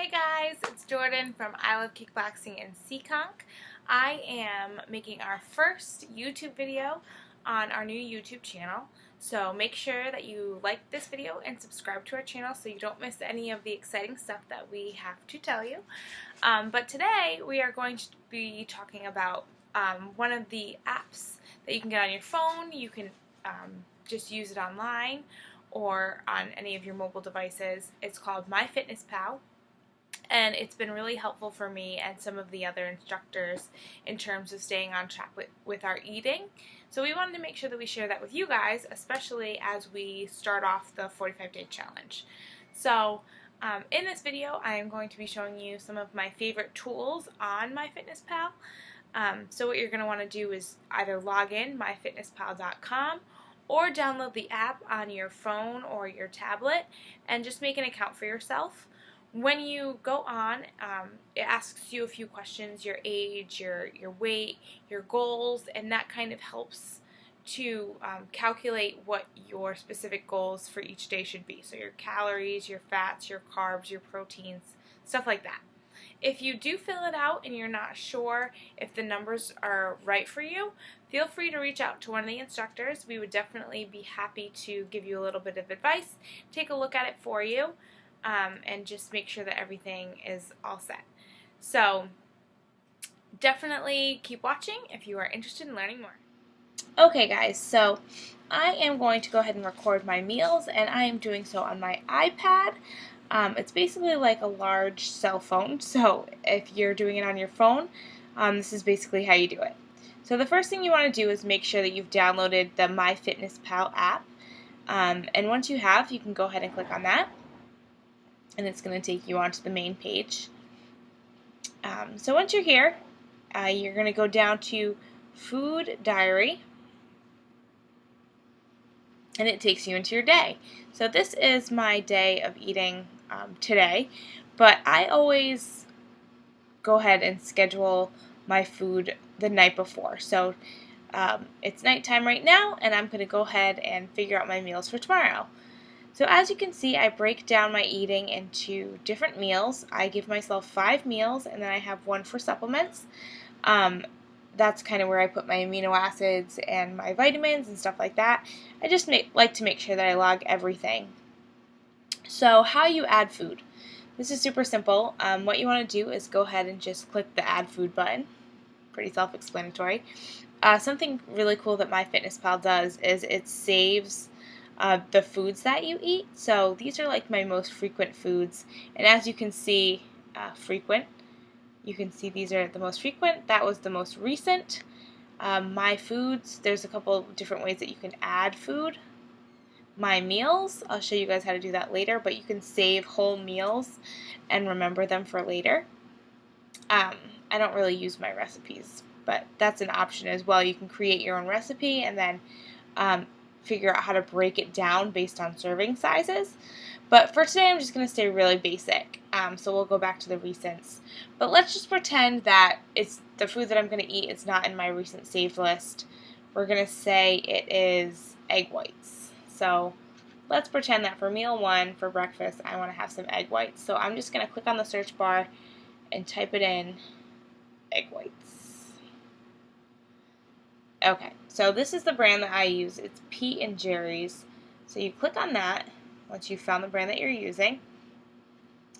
Hey guys, it's Jordan from ILKB Seekonk. I am making our first YouTube video on our new YouTube channel. So make sure that you like this video and subscribe to our channel so you don't miss any of the exciting stuff that we have to tell you. But today we are going to be talking about one of the apps that you can get on your phone. You can just use it online or on any of your mobile devices. It's called MyFitnessPal. And it's been really helpful for me and some of the other instructors in terms of staying on track with our eating. So we wanted to make sure that we share that with you guys, especially as we start off the 45-day challenge. So in this video, I am going to be showing you some of my favorite tools on MyFitnessPal. So what you're going to want to do is either log in, myfitnesspal.com, or download the app on your phone or your tablet and just make an account for yourself. When you go on, it asks you a few questions, your age, your weight, your goals, and that kind of helps to calculate what your specific goals for each day should be. So your calories, your fats, your carbs, your proteins, stuff like that. If you do fill it out and you're not sure if the numbers are right for you, feel free to reach out to one of the instructors. We would definitely be happy to give you a little bit of advice, take a look at it for you. And just make sure that everything is all set. So definitely keep watching if you are interested in learning more. Okay guys, so I am going to go ahead and record my meals, and I am doing so on my iPad. It's basically like a large cell phone, so if you're doing it on your phone, this is basically how you do it. So the first thing you want to do is make sure that you've downloaded the MyFitnessPal app, and once you have, you can go ahead and click on that. And it's going to take you onto the main page. So once you're here, you're going to go down to Food Diary, and it takes you into your day. So this is my day of eating today, but I always go ahead and schedule my food the night before. So it's nighttime right now, and I'm going to go ahead and figure out my meals for tomorrow. So as you can see, I break down my eating into different meals. I give myself 5 meals, and then I have 1 for supplements. That's kind of where I put my amino acids and my vitamins and stuff like that. I just like to make sure that I log everything. So how you add food. This is super simple. What you want to do is go ahead and just click the Add Food button. Pretty self-explanatory. Something really cool that MyFitnessPal does is it saves the foods that you eat. So these are like my most frequent foods, and as you can see, you can see these are the most frequent. That was the most recent. My foods, there's a couple different ways that you can add food. My meals, I'll show you guys how to do that later, but you can save whole meals and remember them for later. I don't really use my recipes, but that's an option as well. You can create your own recipe and then figure out how to break it down based on serving sizes. But for today, I'm just going to stay really basic. So we'll go back to the recents. But let's just pretend that it's the food that I'm going to eat is not in my recent saved list. We're going to say it is egg whites. So let's pretend that for meal 1 for breakfast, I want to have some egg whites. So I'm just going to click on the search bar and type it in, egg whites. Okay, so this is the brand that I use. It's Pete and Jerry's. So you click on that once you've found the brand that you're using.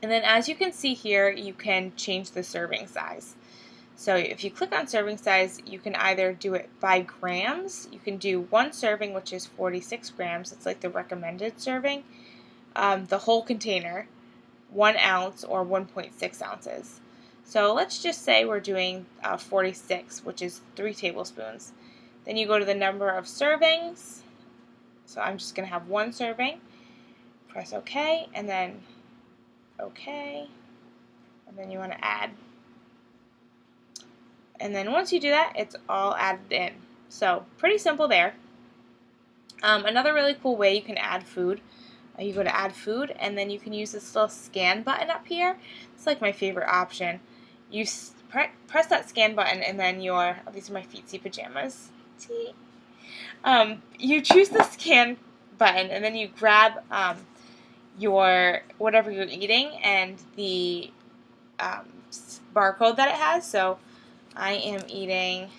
And then as you can see here, you can change the serving size. So if you click on serving size, you can either do it by grams. You can do 1 serving, which is 46 grams. It's like the recommended serving. The whole container, 1 ounce or 1.6 ounces. So let's just say we're doing 46, which is 3 tablespoons. Then you go to the number of servings. So I'm just going to have 1 serving. Press OK, and then OK. And then you want to add. And then once you do that, it's all added in. So pretty simple there. Another really cool way you can add food. You go to Add Food, and then you can use this little scan button up here. It's like my favorite option. You press that scan button, and then these are my feetsy pajamas. You choose the scan button, and then you grab your whatever you're eating and the barcode that it has. So I am eating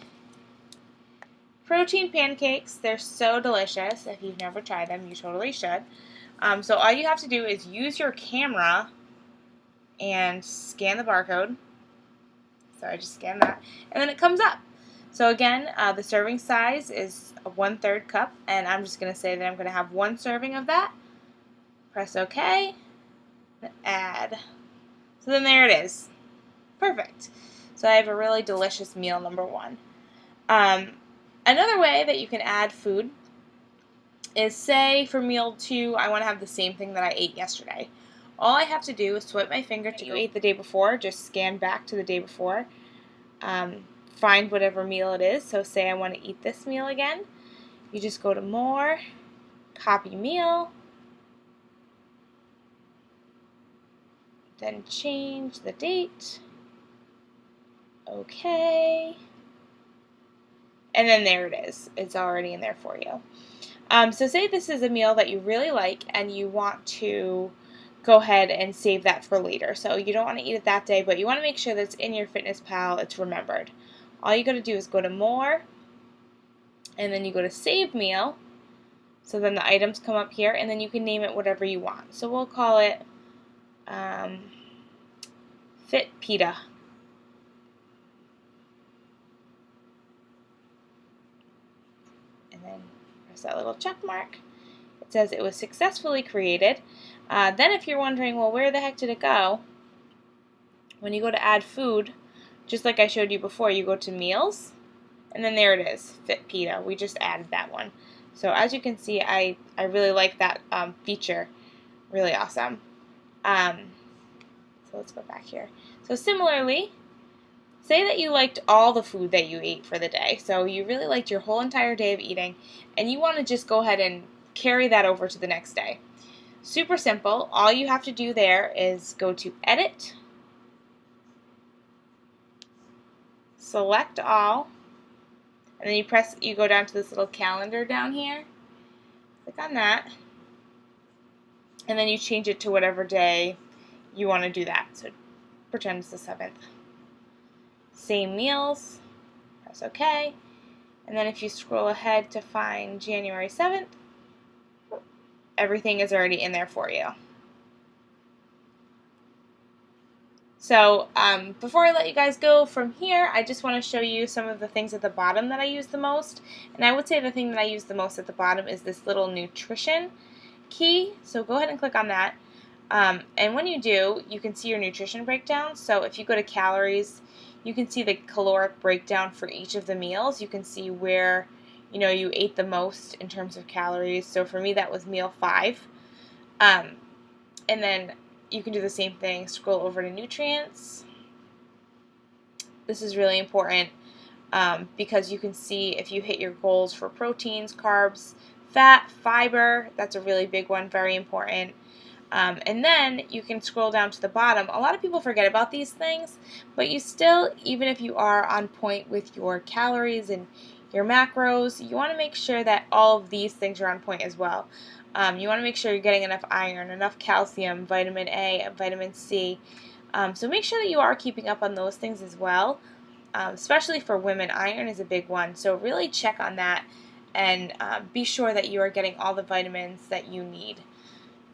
protein pancakes. They're so delicious. If you've never tried them, you totally should. So all you have to do is use your camera and scan the barcode. So I just scanned that, and then it comes up. So again, the serving size is a 1/3 cup, and I'm just going to say that I'm going to have 1 serving of that. Press OK, add. So then there it is. Perfect. So I have a really delicious meal number 1. Another way that you can add food is, say for meal 2, I want to have the same thing that I ate yesterday. All I have to do is swipe my finger to you ate the day before, just scan back to the day before, find whatever meal it is. So say I want to eat this meal again. You just go to More, Copy Meal, then change the date, OK, and then there it is. It's already in there for you. So say this is a meal that you really like and you want to go ahead and save that for later. So you don't want to eat it that day, but you want to make sure that it's in your MyFitnessPal, it's remembered. All you got to do is go to More, and then you go to Save Meal. So then the items come up here, and then you can name it whatever you want. So we'll call it Fit Pita. And then press that little check mark. It says it was successfully created. Then if you're wondering, well, where the heck did it go? When you go to add food, just like I showed you before, you go to Meals, and then there it is, Fit Pita. We just added that one. So as you can see, I really like that feature. Really awesome. So let's go back here. So similarly, say that you liked all the food that you ate for the day. So you really liked your whole entire day of eating, and you want to just go ahead and carry that over to the next day. Super simple. All you have to do there is go to Edit, select all, and then you go down to this little calendar down here. Click on that, and then you change it to whatever day you want to do that. So pretend it's the 7th. Same meals, press OK, and then if you scroll ahead to find January 7th, everything is already in there for you. So before I let you guys go from here, I just want to show you some of the things at the bottom that I use the most. And I would say the thing that I use the most at the bottom is this little nutrition key. So go ahead and click on that. And when you do, you can see your nutrition breakdown. So if you go to calories, you can see the caloric breakdown for each of the meals. You can see where you ate the most in terms of calories. So for me, that was meal 5. And then you can do the same thing. Scroll over to nutrients. This is really important because you can see if you hit your goals for proteins, carbs, fat, fiber. That's a really big one, very important. And then you can scroll down to the bottom. A lot of people forget about these things, but you still, even if you are on point with your calories and your macros, you want to make sure that all of these things are on point as well. You want to make sure you're getting enough iron, enough calcium, vitamin A, and vitamin C. So make sure that you are keeping up on those things as well. Especially for women, iron is a big one. So really check on that and be sure that you are getting all the vitamins that you need.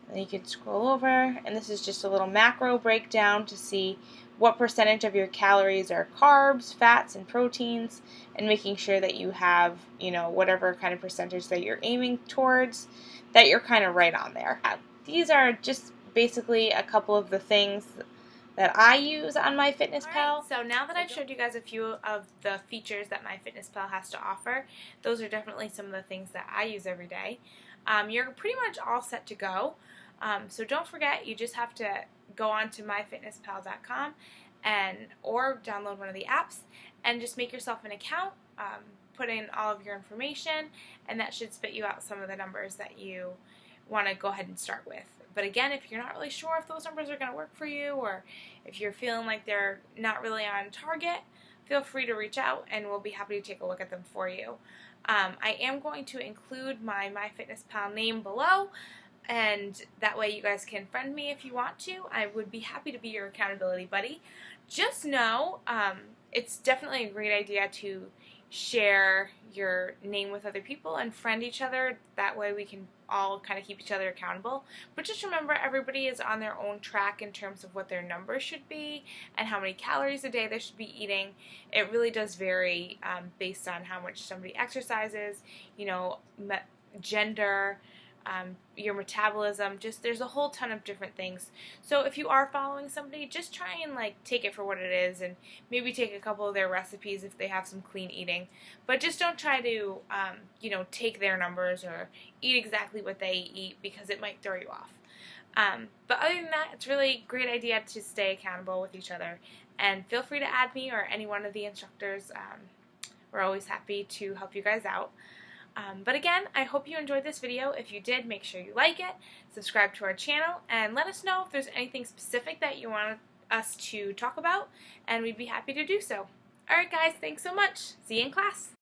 And you can scroll over, and this is just a little macro breakdown to see what percentage of your calories are carbs, fats, and proteins, and making sure that you have, whatever kind of percentage that you're aiming towards, that you're kind of right on there. These are just basically a couple of the things that I use on MyFitnessPal. Right, so now that I've showed you guys a few of the features that MyFitnessPal has to offer, those are definitely some of the things that I use every day. You're pretty much all set to go. So don't forget, you just have to go on to myfitnesspal.com or download one of the apps and just make yourself an account, put in all of your information, and that should spit you out some of the numbers that you want to go ahead and start with. But again, if you're not really sure if those numbers are going to work for you, or if you're feeling like they're not really on target, feel free to reach out and we'll be happy to take a look at them for you. I am going to include my MyFitnessPal name below, and that way you guys can friend me if you want to. I would be happy to be your accountability buddy. Just know it's definitely a great idea to share your name with other people and friend each other. That way we can all kind of keep each other accountable. But just remember, everybody is on their own track in terms of what their numbers should be and how many calories a day they should be eating. It really does vary based on how much somebody exercises, gender, your metabolism, just there's a whole ton of different things. So if you are following somebody, just try and take it for what it is, and maybe take a couple of their recipes if they have some clean eating, but just don't try to take their numbers or eat exactly what they eat, because it might throw you off. But other than that, it's really a great idea to stay accountable with each other, and feel free to add me or any one of the instructors. We're always happy to help you guys out. But again, I hope you enjoyed this video. If you did, make sure you like it, subscribe to our channel, and let us know if there's anything specific that you want us to talk about, and we'd be happy to do so. Alright guys, thanks so much. See you in class.